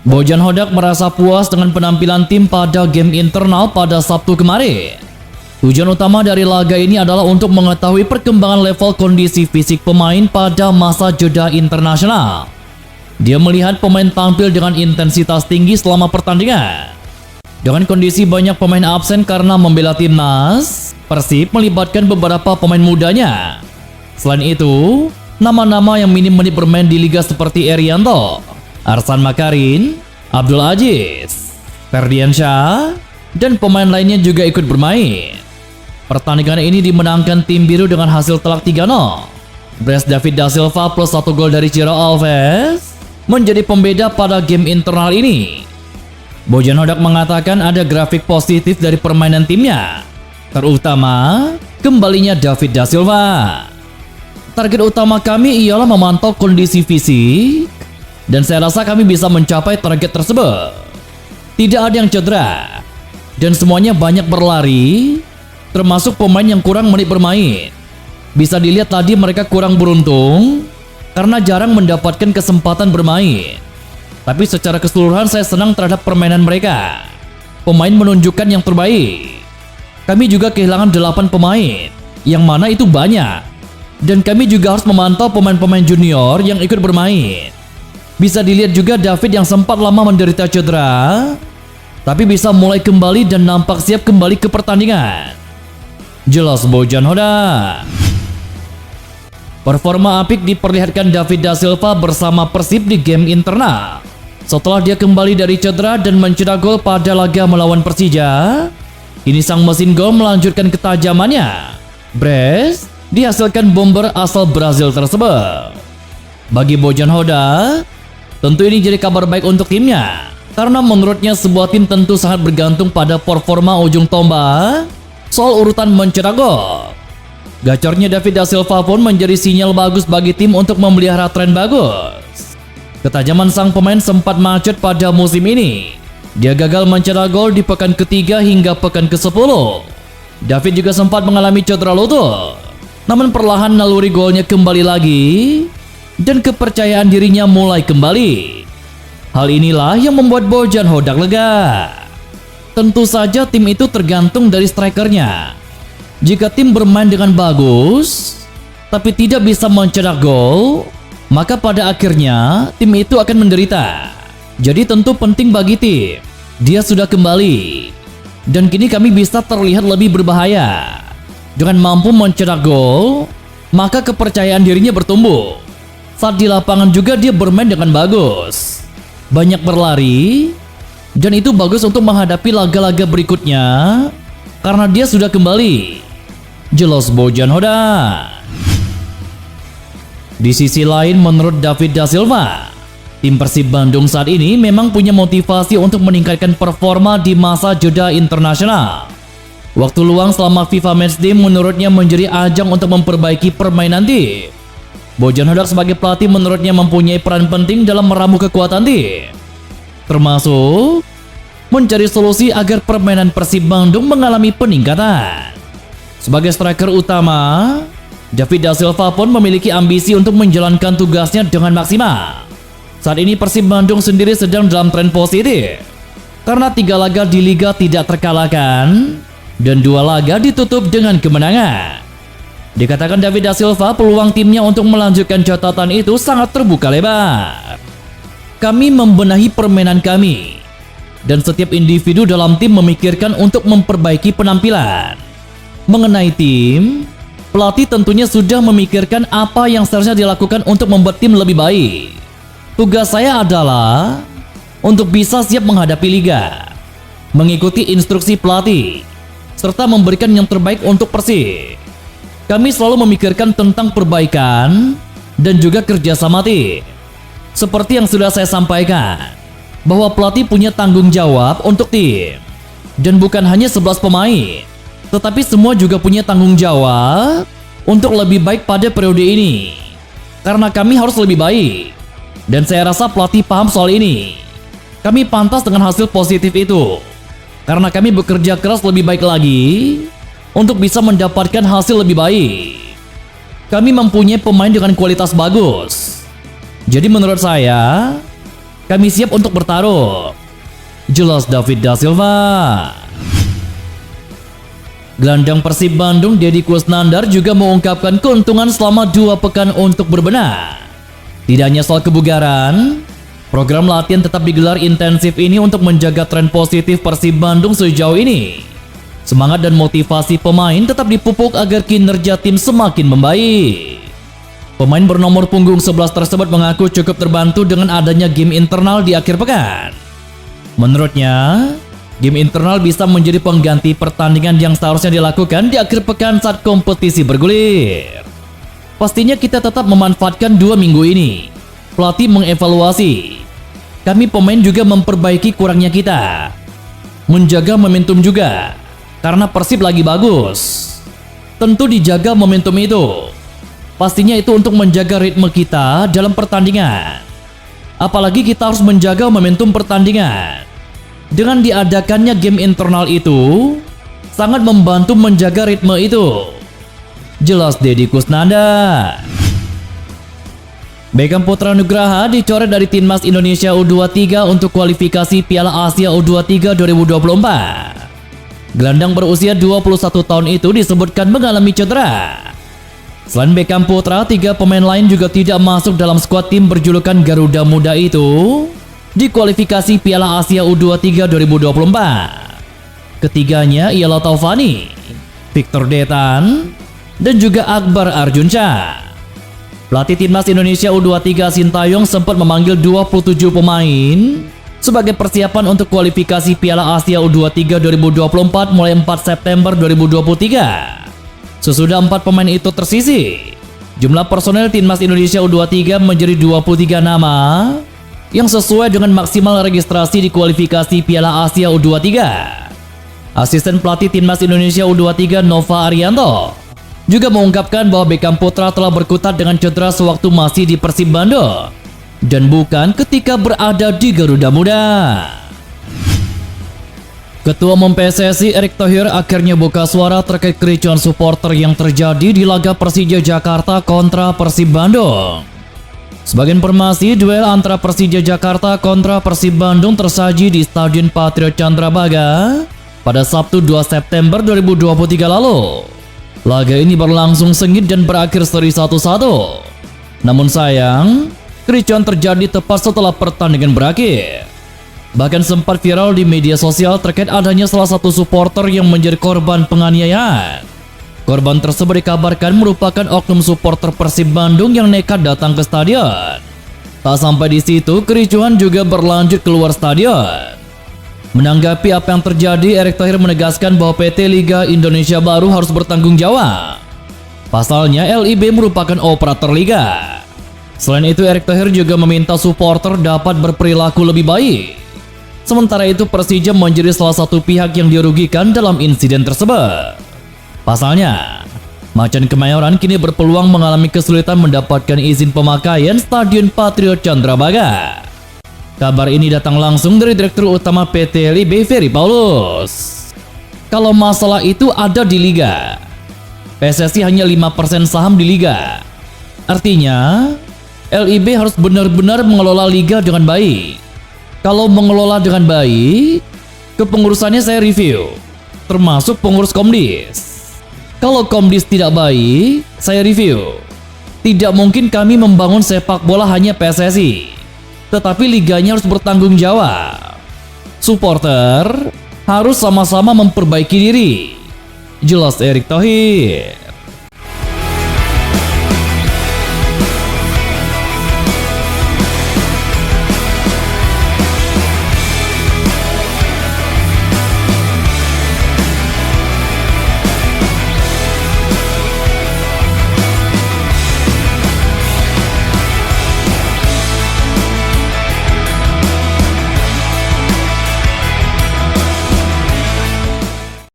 Bojan Hodak merasa puas dengan penampilan tim pada game internal pada Sabtu kemarin. Tujuan utama dari laga ini adalah untuk mengetahui perkembangan level kondisi fisik pemain pada masa jeda internasional. Dia melihat pemain tampil dengan intensitas tinggi selama pertandingan. Dengan kondisi banyak pemain absen karena membela timnas, Persib melibatkan beberapa pemain mudanya. Selain itu, nama-nama yang minim menit bermain di liga seperti Erianto, Arsan Makarin, Abdul Aziz, Ferdiansyah, dan pemain lainnya juga ikut bermain. Pertandingan ini dimenangkan tim biru dengan hasil telak 3-0. Bres David da Silva plus 1 gol dari Ciro Alves menjadi pembeda pada game internal ini. Bojan Hodak mengatakan ada grafik positif dari permainan timnya, terutama kembalinya David da Silva. Target utama kami ialah memantau kondisi fisik, dan saya rasa kami bisa mencapai target tersebut. Tidak ada yang cedera, dan semuanya banyak berlari, termasuk pemain yang kurang menit bermain. Bisa dilihat tadi mereka kurang beruntung, karena jarang mendapatkan kesempatan bermain. Tapi secara keseluruhan saya senang terhadap permainan mereka. Pemain menunjukkan yang terbaik. Kami juga kehilangan 8 pemain, yang mana itu banyak. Dan kami juga harus memantau pemain-pemain junior yang ikut bermain. Bisa dilihat juga David yang sempat lama menderita cedera, tapi bisa mulai kembali dan nampak siap kembali ke pertandingan. Jelas Bojan Hodak. Performa apik diperlihatkan David da Silva bersama Persib di game internal. Setelah dia kembali dari cedera dan mencetak gol pada laga melawan Persija, kini sang mesin gol melanjutkan ketajamannya. Bres dihasilkan bomber asal Brazil tersebut. Bagi Bojan Hodak, tentu ini jadi kabar baik untuk timnya, karena menurutnya sebuah tim tentu sangat bergantung pada performa ujung tombak soal urutan mencetak gol. Gacornya David da Silva pun menjadi sinyal bagus bagi tim untuk memelihara tren bagus. Ketajaman sang pemain sempat macet pada musim ini. Dia gagal mencetak gol di pekan ketiga hingga pekan ke-10. David juga sempat mengalami cedera lutut. Namun perlahan naluri golnya kembali lagi dan kepercayaan dirinya mulai kembali. Hal inilah yang membuat Bojan Hodak lega. Tentu saja tim itu tergantung dari strikernya. Jika tim bermain dengan bagus, tapi tidak bisa mencetak gol, maka pada akhirnya tim itu akan menderita. Jadi tentu penting bagi tim, dia sudah kembali. Dan kini kami bisa terlihat lebih berbahaya. Dengan mampu mencetak gol, maka kepercayaan dirinya bertumbuh. Saat di lapangan juga dia bermain dengan bagus. Banyak berlari, dan itu bagus untuk menghadapi laga-laga berikutnya, karena dia sudah kembali. Jelas Bojan Hodak. Di sisi lain, menurut David da Silva, tim Persib Bandung saat ini memang punya motivasi untuk meningkatkan performa di masa jeda internasional. Waktu luang selama FIFA Matchday menurutnya menjadi ajang untuk memperbaiki permainan tim. Bojan Hodak sebagai pelatih menurutnya mempunyai peran penting dalam meramu kekuatan tim, termasuk mencari solusi agar permainan Persib Bandung mengalami peningkatan. Sebagai striker utama, David da Silva pun memiliki ambisi untuk menjalankan tugasnya dengan maksimal. Saat ini Persib Bandung sendiri sedang dalam tren positif, karena 3 laga di Liga tidak terkalahkan, dan 2 laga ditutup dengan kemenangan. Dikatakan David da Silva, peluang timnya untuk melanjutkan catatan itu sangat terbuka lebar. Kami membenahi permainan kami, dan setiap individu dalam tim memikirkan untuk memperbaiki penampilan. Mengenai tim, pelatih tentunya sudah memikirkan apa yang seharusnya dilakukan untuk membuat tim lebih baik. Tugas saya adalah untuk bisa siap menghadapi liga, mengikuti instruksi pelatih, serta memberikan yang terbaik untuk Persib. Kami selalu memikirkan tentang perbaikan dan juga kerjasama tim. Seperti yang sudah saya sampaikan, bahwa pelatih punya tanggung jawab untuk tim. Dan bukan hanya 11 pemain, tetapi semua juga punya tanggung jawab untuk lebih baik pada periode ini. Karena kami harus lebih baik. Dan saya rasa pelatih paham soal ini. Kami pantas dengan hasil positif itu, karena kami bekerja keras lebih baik lagi untuk bisa mendapatkan hasil lebih baik. Kami mempunyai pemain dengan kualitas bagus. Jadi menurut saya, Kami siap untuk bertaruh. Jelas David da Silva. Gelandang Persib Bandung Deddy Kusnandar juga mengungkapkan keuntungan selama 2 pekan untuk berbenah. Tidak hanya soal kebugaran, program latihan tetap digelar intensif ini untuk menjaga tren positif Persib Bandung sejauh ini. Semangat dan motivasi pemain tetap dipupuk agar kinerja tim semakin membaik. Pemain bernomor punggung 11 tersebut mengaku cukup terbantu dengan adanya game internal di akhir pekan. Menurutnya, game internal bisa menjadi pengganti pertandingan yang seharusnya dilakukan di akhir pekan saat kompetisi bergulir. Pastinya kita tetap memanfaatkan 2 minggu ini. Pelatih mengevaluasi. Kami pemain juga memperbaiki kurangnya kita. Menjaga momentum juga, karena Persib lagi bagus. Tentu dijaga momentum itu. Pastinya itu untuk menjaga ritme kita dalam pertandingan. Apalagi kita harus menjaga momentum pertandingan. Dengan diadakannya game internal itu, sangat membantu menjaga ritme itu. Jelas Deddy Kusnandar. Beckham Putra Nugraha dicoret dari Timnas Indonesia U23 untuk kualifikasi Piala Asia U23 2024. Gelandang berusia 21 tahun itu disebutkan mengalami cedera. Selain Beckham Putra, 3 pemain lain juga tidak masuk dalam skuad tim berjulukan Garuda Muda itu di kualifikasi Piala Asia U23 2024. Ketiganya ialah Taufani, Victor Detan, dan juga Akbar Arjunsyah. Pelatih Timnas Indonesia U23 Sintayong sempat memanggil 27 pemain sebagai persiapan untuk kualifikasi Piala Asia U23 2024 mulai 4 September 2023. Sesudah 4 pemain itu tersisih, jumlah personel Timnas Indonesia U23 menjadi 23 nama yang sesuai dengan maksimal registrasi di kualifikasi Piala Asia U23. Asisten pelatih Timnas Indonesia U23 Nova Arianto juga mengungkapkan bahwa Beckham Putra telah berkutat dengan cedera sewaktu masih di Persib Bandung dan bukan ketika berada di Garuda Muda. Ketua Umum PSSI Erick Thohir akhirnya buka suara terkait kericuan supporter yang terjadi di laga Persija Jakarta kontra Persib Bandung. Sebagai informasi, duel antara Persija Jakarta kontra Persib Bandung tersaji di Stadion Patriot Candrabaga pada Sabtu 2 September 2023 lalu. Laga ini berlangsung sengit dan berakhir seri 1-1. Namun sayang, kericuan terjadi tepat setelah pertandingan berakhir. Bahkan sempat viral di media sosial terkait adanya salah satu supporter yang menjadi korban penganiayaan. Korban tersebut dikabarkan merupakan oknum supporter Persib Bandung yang nekat datang ke stadion. Tak sampai di situ, kericuhan juga berlanjut keluar stadion. Menanggapi apa yang terjadi, Erick Thohir menegaskan bahwa PT Liga Indonesia Baru harus bertanggung jawab. Pasalnya, LIB merupakan operator liga. Selain itu, Erick Thohir juga meminta supporter dapat berperilaku lebih baik. Sementara itu, Persija menjadi salah satu pihak yang dirugikan dalam insiden tersebut. Pasalnya, Macan Kemayoran kini berpeluang mengalami kesulitan mendapatkan izin pemakaian Stadion Patriot Candrabaga. Kabar ini datang langsung dari Direktur Utama PT LIB Ferry Paulus. Kalau masalah itu ada di Liga, PSSI hanya 5% saham di Liga. Artinya, LIB harus benar-benar mengelola Liga dengan baik. Kalau mengelola dengan baik, kepengurusannya saya review, termasuk pengurus Komdis. Kalau Komdis tidak baik, saya review. Tidak mungkin kami membangun sepak bola hanya PSSI, tetapi liganya harus bertanggung jawab. Supporter harus sama-sama memperbaiki diri. Jelas Erick Thohir.